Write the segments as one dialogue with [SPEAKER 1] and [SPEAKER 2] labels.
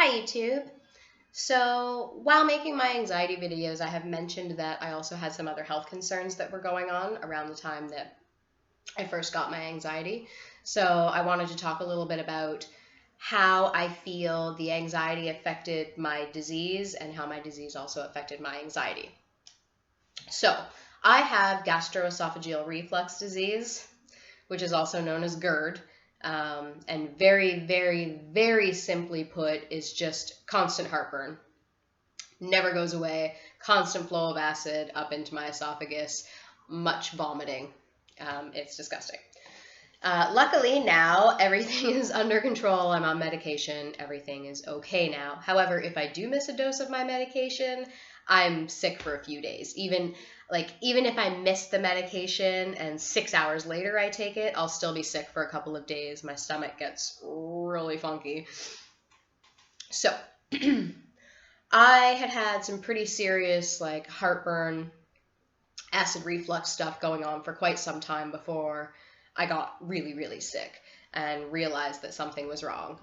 [SPEAKER 1] Hi YouTube. So while making my anxiety videos, I have mentioned that I also had some other health concerns that were going on around the time that I first got my anxiety. So I wanted to talk a little bit about how I feel the anxiety affected my disease and how my disease also affected my anxiety. So I have gastroesophageal reflux disease, which is also known as GERD. And very, very, very simply put, is just constant heartburn. Never goes away, constant flow of acid up into my esophagus, much vomiting. It's disgusting. Luckily now everything is under control. I'm on medication. Everything is okay now. However, if I do miss a dose of my medication, I'm sick for a few days. Even if I miss the medication and 6 hours later I take it, I'll still be sick for a couple of days. My stomach gets really funky. So I had some pretty serious heartburn, acid reflux stuff going on for quite some time before I got really, really sick and realized that something was wrong.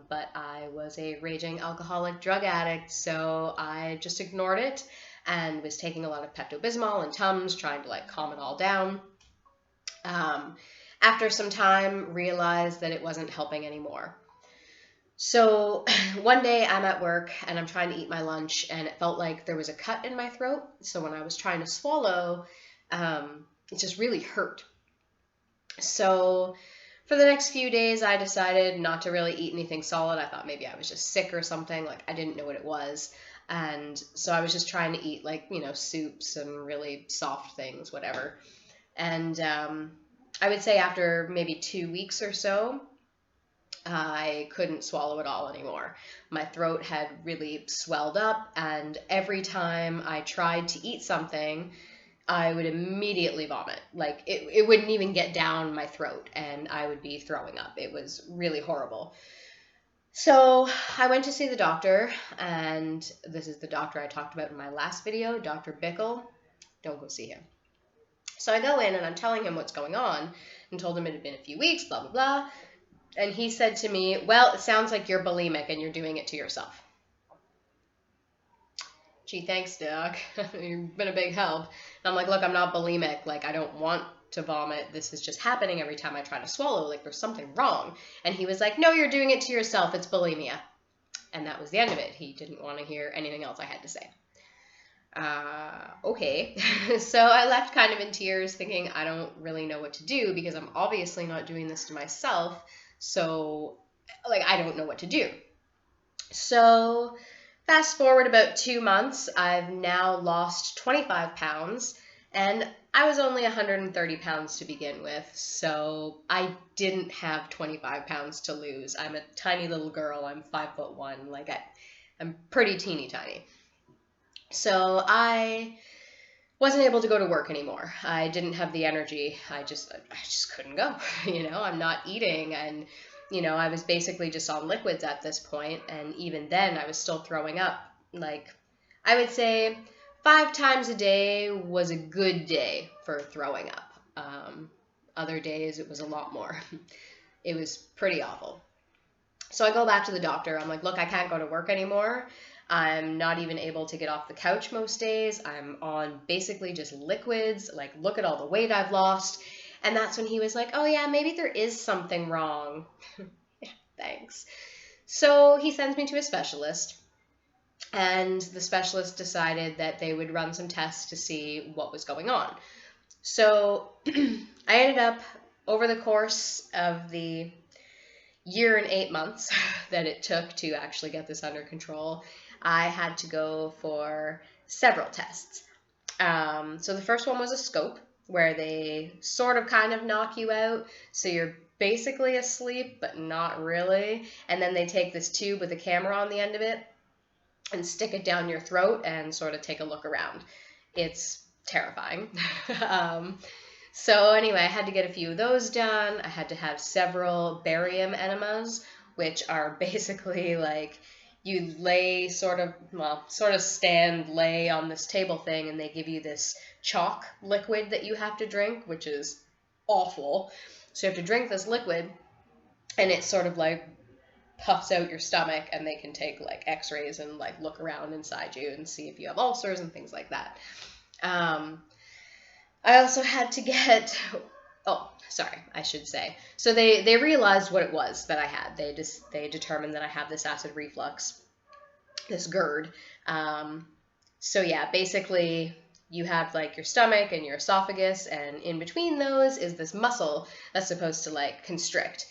[SPEAKER 1] But I was a raging alcoholic drug addict, so I just ignored it and was taking a lot of Pepto-Bismol and Tums, trying to calm it all down. After some time, realized that it wasn't helping anymore. So one day I'm at work and I'm trying to eat my lunch and it felt like there was a cut in my throat. So when I was trying to swallow, it just really hurt. So for the next few days, I decided not to really eat anything solid. I thought maybe I was just sick or something. I didn't know what it was. And so I was just trying to eat soups and really soft things, whatever. And I would say after maybe 2 weeks or so, I couldn't swallow it all anymore. My throat had really swelled up, and every time I tried to eat something, I would immediately vomit. It wouldn't even get down my throat, and I would be throwing up. It was really horrible. So I went to see the doctor, and this is the doctor I talked about in my last video, Dr. Bickle. Don't go see him. So I go in, and I'm telling him what's going on, and told him it had been a few weeks, blah, blah, blah. And he said to me, well, it sounds like you're bulimic and you're doing it to yourself. Gee, thanks, Doc. You've been a big help. And I'm like, look, I'm not bulimic. I don't want to vomit. This is just happening every time I try to swallow. There's something wrong. And he was like, no, you're doing it to yourself. It's bulimia. And that was the end of it. He didn't want to hear anything else I had to say. Okay. So I left kind of in tears thinking I don't really know what to do because I'm obviously not doing this to myself. So, I don't know what to do. So, fast forward about 2 months, I've now lost 25 pounds, and I was only 130 pounds to begin with, so I didn't have 25 pounds to lose. I'm a tiny little girl. I'm 5'1". I'm pretty teeny tiny. So, I wasn't able to go to work anymore. I didn't have the energy. I just couldn't go. I'm not eating, and I was basically just on liquids at this point, and even then I was still throwing up. I would say 5 times a day was a good day for throwing up. Other days it was a lot more. It was pretty awful. So I go back to the doctor. I'm like, look, I can't go to work anymore. I'm not even able to get off the couch most days. I'm on basically just liquids. Look at all the weight I've lost. And that's when he was like, oh yeah, maybe there is something wrong. Yeah, thanks. So he sends me to a specialist. And the specialist decided that they would run some tests to see what was going on. So I ended up, over the course of the year and 8 months that it took to actually get this under control, I had to go for several tests. So the first one was a scope, where they sort of kind of knock you out. So you're basically asleep, but not really. And then they take this tube with a camera on the end of it and stick it down your throat and sort of take a look around. It's terrifying. So anyway, I had to get a few of those done. I had to have several barium enemas, which are basically you lay sort of lay on this table thing, and they give you this chalk liquid that you have to drink, which is awful. So you have to drink this liquid, and it sort of puffs out your stomach, and they can take like x-rays and like look around inside you and see if you have ulcers and things like that. I also had to get, oh, sorry, I should say. So they realized what it was that I had. They determined that I have this acid reflux, this GERD. So yeah, basically you have like your stomach and your esophagus, and in between those is this muscle that's supposed to like constrict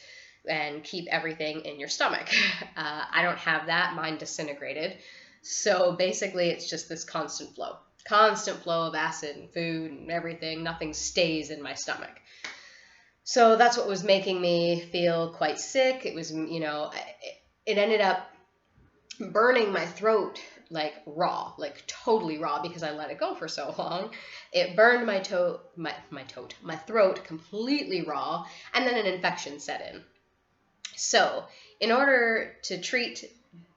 [SPEAKER 1] and keep everything in your stomach. I don't have that. Mine disintegrated. So basically it's just this constant flow of acid and food and everything. Nothing stays in my stomach. So that's what was making me feel quite sick. It was, it ended up burning my throat like raw, like totally raw, because I let it go for so long. It burned my throat completely raw, and then an infection set in. So in order to treat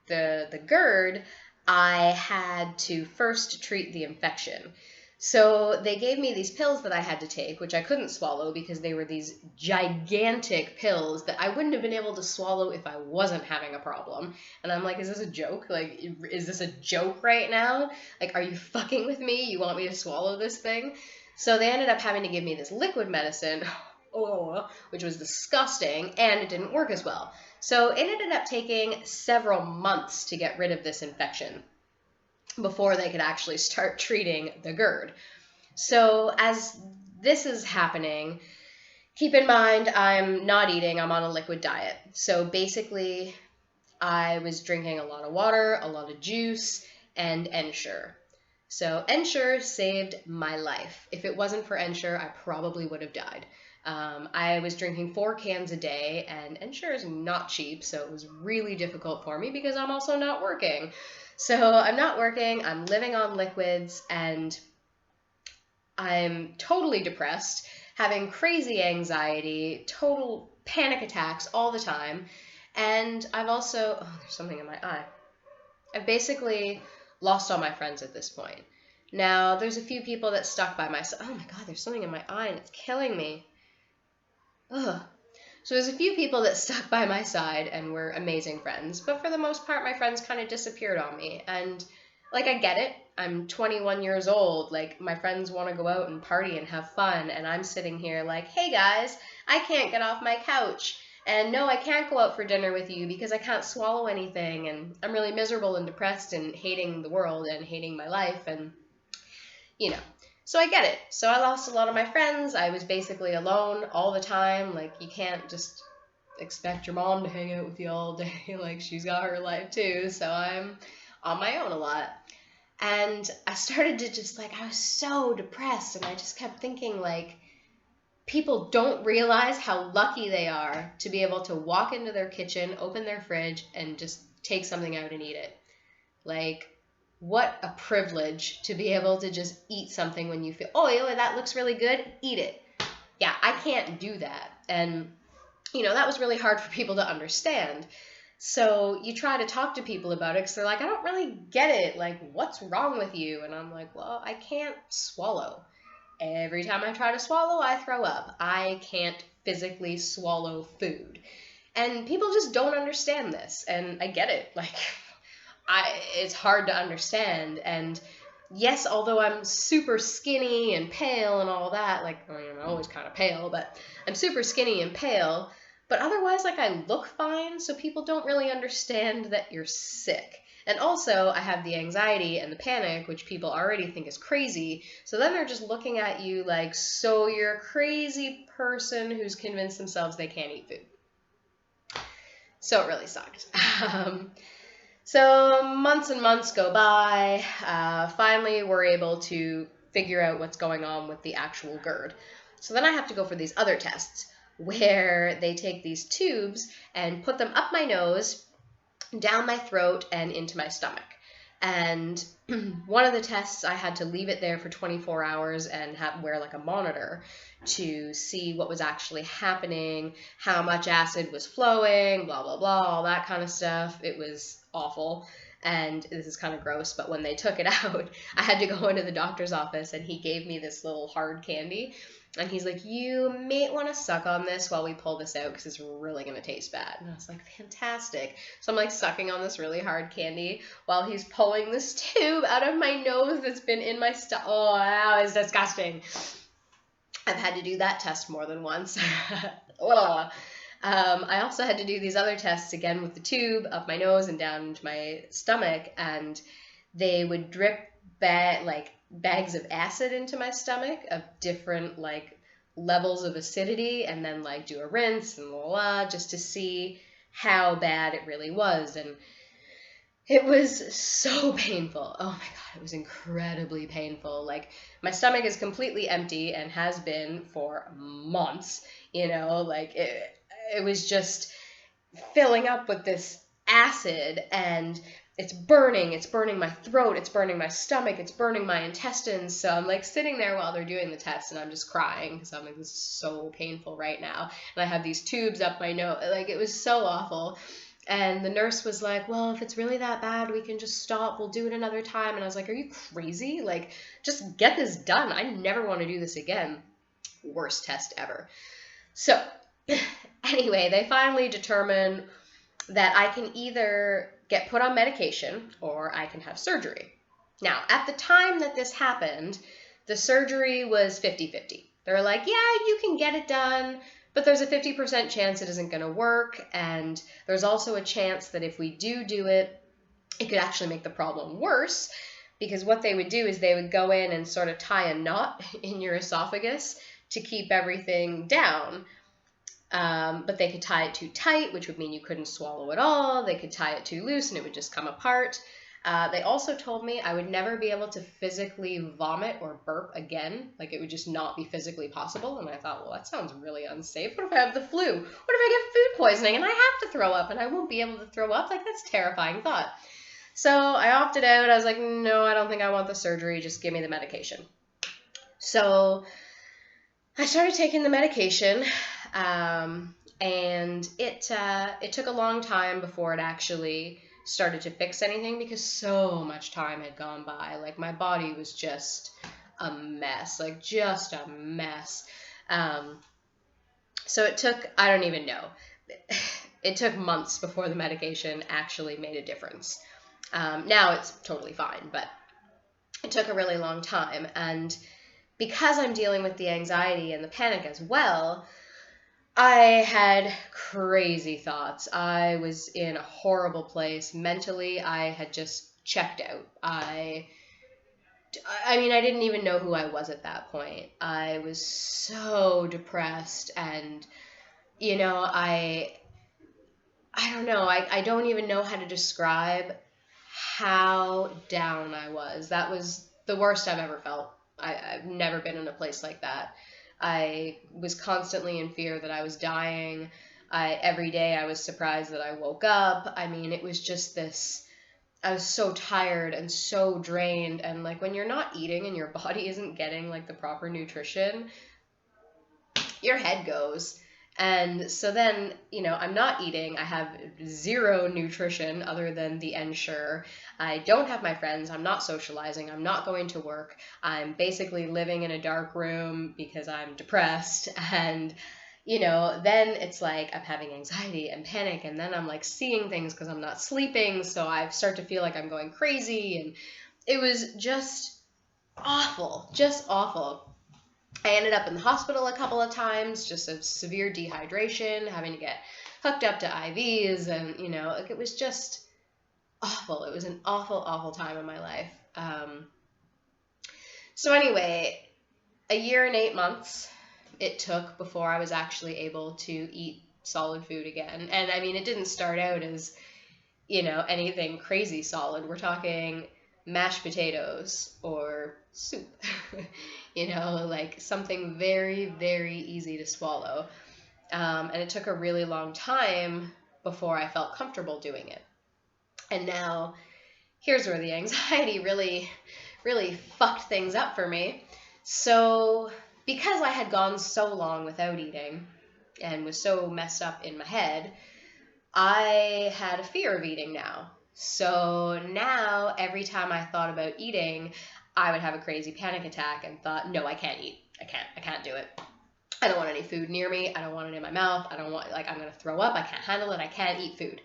[SPEAKER 1] the GERD, I had to first treat the infection. So they gave me these pills that I had to take, which I couldn't swallow because they were these gigantic pills that I wouldn't have been able to swallow if I wasn't having a problem. And I'm like, is this a joke? Like, is this a joke right now? Like, are you fucking with me? You want me to swallow this thing? So they ended up having to give me this liquid medicine, which was disgusting, and it didn't work as well. So it ended up taking several months to get rid of this infection before they could actually start treating the GERD. So as this is happening, keep in mind I'm not eating, I'm on a liquid diet. So basically I was drinking a lot of water, a lot of juice, and Ensure. So Ensure saved my life. If it wasn't for Ensure, I probably would have died. I was drinking 4 cans a day, and Ensure is not cheap, so it was really difficult for me because I'm also not working. So I'm not working, I'm living on liquids, and I'm totally depressed, having crazy anxiety, total panic attacks all the time. And I've also, there's something in my eye. I've basically lost all my friends at this point. Now, there's a few people that stuck by my side. Oh my God, there's something in my eye and it's killing me. Ugh. So there's a few people that stuck by my side and were amazing friends, but for the most part, my friends kind of disappeared on me. And like, I get it. I'm 21 years old. Like, my friends want to go out and party and have fun, and I'm sitting here like, hey guys, I can't get off my couch. And no, I can't go out for dinner with you because I can't swallow anything, and I'm really miserable and depressed and hating the world and hating my life, and So I get it. So I lost a lot of my friends. I was basically alone all the time. Like, you can't just expect your mom to hang out with you all day. Like, she's got her life too. So I'm on my own a lot. And I started to just, I was so depressed. And I just kept thinking, people don't realize how lucky they are to be able to walk into their kitchen, open their fridge, and just take something out and eat it. What a privilege to be able to just eat something when you feel, that looks really good, eat it. Yeah, I can't do that. And, that was really hard for people to understand. So you try to talk to people about it because they're like, I don't really get it. What's wrong with you? And I'm like, well, I can't swallow. Every time I try to swallow, I throw up. I can't physically swallow food. And people just don't understand this. And I get it. It's hard to understand. And yes, although I'm super skinny and pale and all that, I'm always kind of pale, but I'm super skinny and pale, but otherwise, I look fine, so people don't really understand that you're sick. And also, I have the anxiety and the panic, which people already think is crazy, so then they're just looking at you like, so you're a crazy person who's convinced themselves they can't eat food. So it really sucked. So months and months go by. Finally, we're able to figure out what's going on with the actual GERD. So then I have to go for these other tests where they take these tubes and put them up my nose, down my throat, and into my stomach. And one of the tests, I had to leave it there for 24 hours and wear a monitor to see what was actually happening, how much acid was flowing, blah, blah, blah, all that kind of stuff. It was awful. And this is kind of gross, but when they took it out, I had to go into the doctor's office and he gave me this little hard candy. And he's like, you may want to suck on this while we pull this out because it's really going to taste bad. And I was like, fantastic. So I'm like sucking on this really hard candy while he's pulling this tube out of my nose that's been in my stomach. Oh, that was disgusting. I've had to do that test more than once. I also had to do these other tests again with the tube up my nose and down into my stomach, and they would drip bags of acid into my stomach of different levels of acidity, and then do a rinse and just to see how bad it really was. And it was so painful. Oh my God, it was incredibly painful. My stomach is completely empty and has been for months, it was just filling up with this acid, and it's burning my throat, it's burning my stomach, it's burning my intestines. So I'm sitting there while they're doing the test, and I'm just crying because I'm this is so painful right now. And I have these tubes up my nose. It was so awful. And the nurse was like, well, if it's really that bad, we can just stop. We'll do it another time. And I was like, are you crazy? Just get this done. I never want to do this again. Worst test ever. So anyway, they finally determined that I can either get put on medication or I can have surgery. Now, at the time that this happened, the surgery was 50-50. They were like, yeah, you can get it done, but there's a 50% chance it isn't going to work, and there's also a chance that if we do it, it could actually make the problem worse, because what they would do is they would go in and sort of tie a knot in your esophagus to keep everything down. But they could tie it too tight, which would mean you couldn't swallow at all. They could tie it too loose and it would just come apart. They also told me I would never be able to physically vomit or burp again. It would just not be physically possible. And I thought, well, that sounds really unsafe. What if I have the flu? What if I get food poisoning and I have to throw up and I won't be able to throw up? That's a terrifying thought. So I opted out. I was like, no, I don't think I want the surgery. Just give me the medication. So I started taking the medication, and it took a long time before it actually started to fix anything because so much time had gone by. My body was just a mess, just a mess. So it took, I don't even know, it took months before the medication actually made a difference. Now it's totally fine, but it took a really long time. And because I'm dealing with the anxiety and the panic as well, I had crazy thoughts. I was in a horrible place. Mentally, I had just checked out. I didn't even know who I was at that point. I was so depressed, and, I don't know. I don't even know how to describe how down I was. That was the worst I've ever felt. I've never been in a place like that. I was constantly in fear that I was dying. Every day I was surprised that I woke up. It was just this, I was so tired and so drained. And when you're not eating and your body isn't getting the proper nutrition, your head goes. And so then, I'm not eating. I have zero nutrition other than the Ensure. I don't have my friends. I'm not socializing. I'm not going to work. I'm basically living in a dark room because I'm depressed. And, then it's I'm having anxiety and panic. And then I'm seeing things because I'm not sleeping. So I start to feel like I'm going crazy. And it was just awful, just awful. I ended up in the hospital a couple of times, just of severe dehydration, having to get hooked up to IVs, and, it was just awful. It was an awful, awful time in my life. So anyway, 1 year and 8 months it took before I was actually able to eat solid food again. And, it didn't start out as, anything crazy solid. We're talking mashed potatoes or soup, something very, very easy to swallow. And it took a really long time before I felt comfortable doing it. And now here's where the anxiety really, really fucked things up for me. So because I had gone so long without eating and was so messed up in my head, I had a fear of eating now. So now every time I thought about eating, I would have a crazy panic attack and thought, no, I can't eat. I can't do it. I don't want any food near me. I don't want it in my mouth. I don't want, like, I'm going to throw up. I can't handle it. I can't eat food.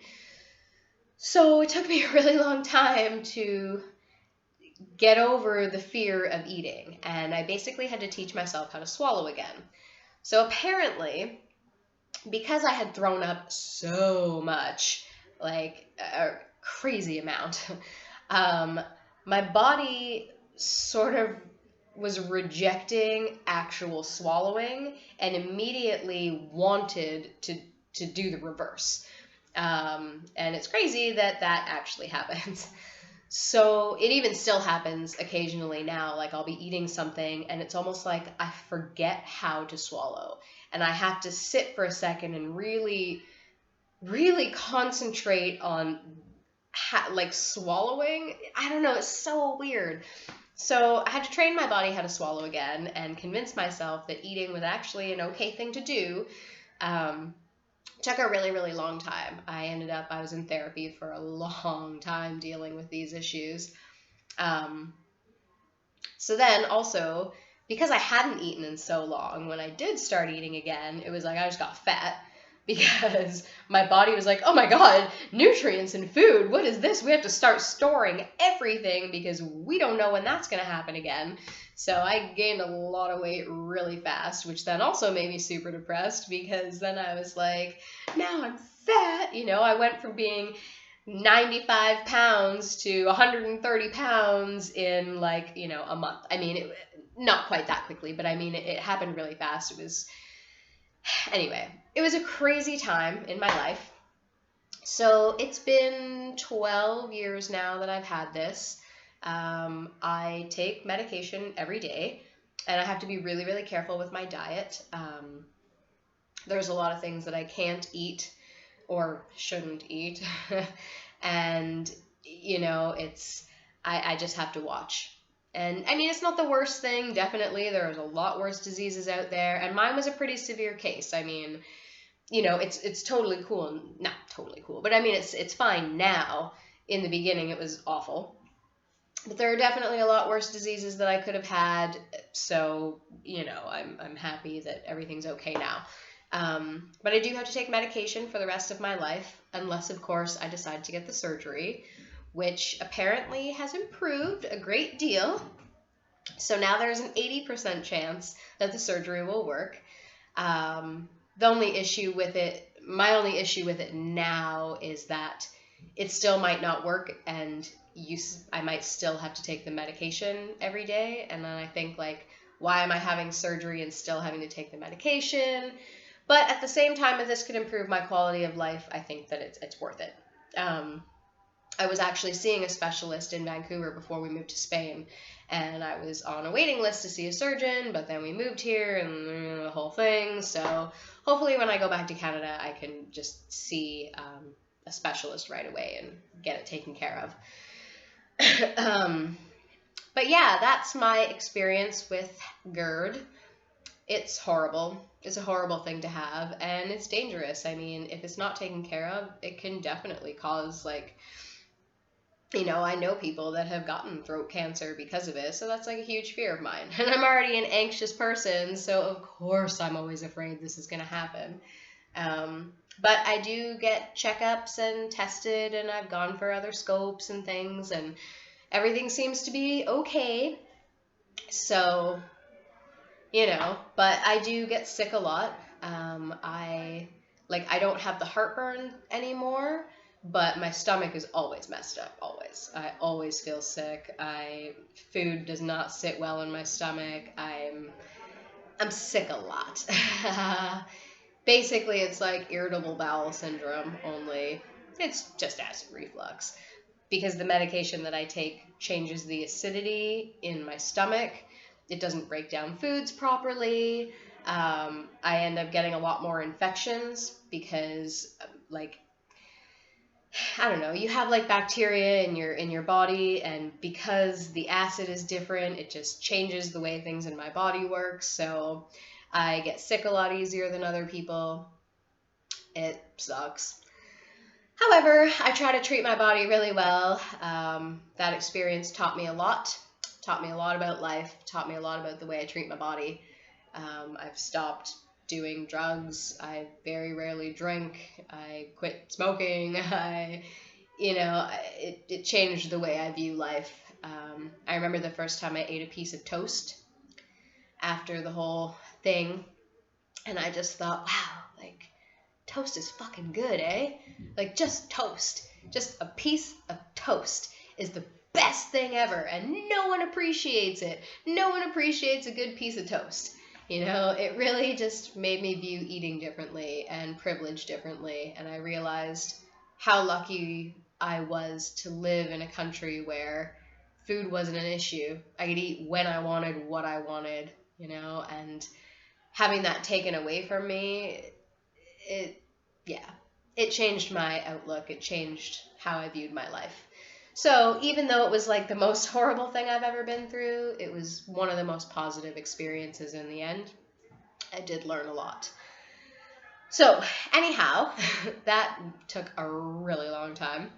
[SPEAKER 1] So it took me a really long time to get over the fear of eating. And I basically had to teach myself how to swallow again. So apparently, because I had thrown up so much, like a crazy amount, my body sort of was rejecting actual swallowing and immediately wanted to do the reverse. And it's crazy that actually happens. So it even still happens occasionally now. Like, I'll be eating something and it's almost like I forget how to swallow. And I have to sit for a second and really, really concentrate on like swallowing. I don't know. It's so weird. So I had to train my body how to swallow again and convince myself that eating was actually an okay thing to do. Took a really, really long time. I was in therapy for a long time dealing with these issues. So then also, because I hadn't eaten in so long, when I did start eating again, it was like I just got fat because my body was like, oh my God, nutrients in food. What is this? We have to start storing everything because we don't know when that's going to happen again. So I gained a lot of weight really fast, which then also made me super depressed because then I was like, now I'm fat. I went from being 95 pounds to 130 pounds in like, a month. I mean, not quite that quickly, but I mean, it happened really fast. Anyway, it was a crazy time in my life. So it's been 12 years now that I've had this. I take medication every day, and I have to be really, really careful with my diet. There's a lot of things that I can't eat or shouldn't eat. And, I just have to watch. And I mean, it's not the worst thing, definitely. There's a lot worse diseases out there. And mine was a pretty severe case. I mean, it's totally cool. Not totally cool, but I mean, it's fine now. In the beginning, it was awful. But there are definitely a lot worse diseases that I could have had. So, I'm happy that everything's okay now. But I do have to take medication for the rest of my life, unless, of course, I decide to get the surgery, which apparently has improved a great deal. So now there's an 80% chance that the surgery will work. My only issue with it now is that it still might not work, and I might still have to take the medication every day. And then I think, like, why am I having surgery and still having to take the medication? But at the same time, if this could improve my quality of life, I think that it's worth it. I was actually seeing a specialist in Vancouver before we moved to Spain, and I was on a waiting list to see a surgeon, but then we moved here and the whole thing. So hopefully when I go back to Canada, I can just see a specialist right away and get it taken care of. But yeah, that's my experience with GERD. It's horrible. It's a horrible thing to have, and it's dangerous. I mean, if it's not taken care of, it can definitely cause, like, I know people that have gotten throat cancer because of it, so that's like a huge fear of mine. And I'm already an anxious person, so of course I'm always afraid this is going to happen. But I do get checkups and tested, and I've gone for other scopes and things, and everything seems to be okay. So, but I do get sick a lot. I don't have the heartburn anymore, but my stomach is always messed up, always. I always feel sick. Food does not sit well in my stomach. I'm sick a lot. Basically, it's like irritable bowel syndrome, only it's just acid reflux. Because the medication that I take changes the acidity in my stomach. It doesn't break down foods properly. I end up getting a lot more infections because, I don't know, you have like bacteria in your body, and because the acid is different, it just changes the way things in my body work. So I get sick a lot easier than other people. It sucks. However, I try to treat my body really well. That experience taught me a lot. Taught me a lot about life. Taught me a lot about the way I treat my body. I've stopped doing drugs. I very rarely drink. I quit smoking. It changed the way I view life. I remember the first time I ate a piece of toast after the whole thing, and I just thought, wow, like, toast is fucking good, eh? Like, just toast. Just a piece of toast is the best thing ever, and no one appreciates it. No one appreciates a good piece of toast. It really just made me view eating differently and privilege differently, and I realized how lucky I was to live in a country where food wasn't an issue. I could eat when I wanted, what I wanted, and having that taken away from me, it changed my outlook. It changed how I viewed my life. So even though it was like the most horrible thing I've ever been through, it was one of the most positive experiences in the end. I did learn a lot. So anyhow, that took a really long time.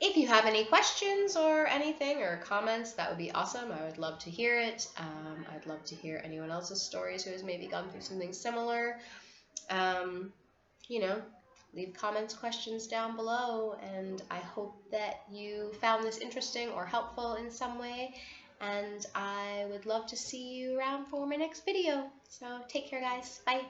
[SPEAKER 1] If you have any questions or anything or comments, that would be awesome. I would love to hear it. I'd love to hear anyone else's stories who has maybe gone through something similar. Leave comments, questions down below, and I hope that you found this interesting or helpful in some way, and I would love to see you around for my next video. So take care, guys. Bye.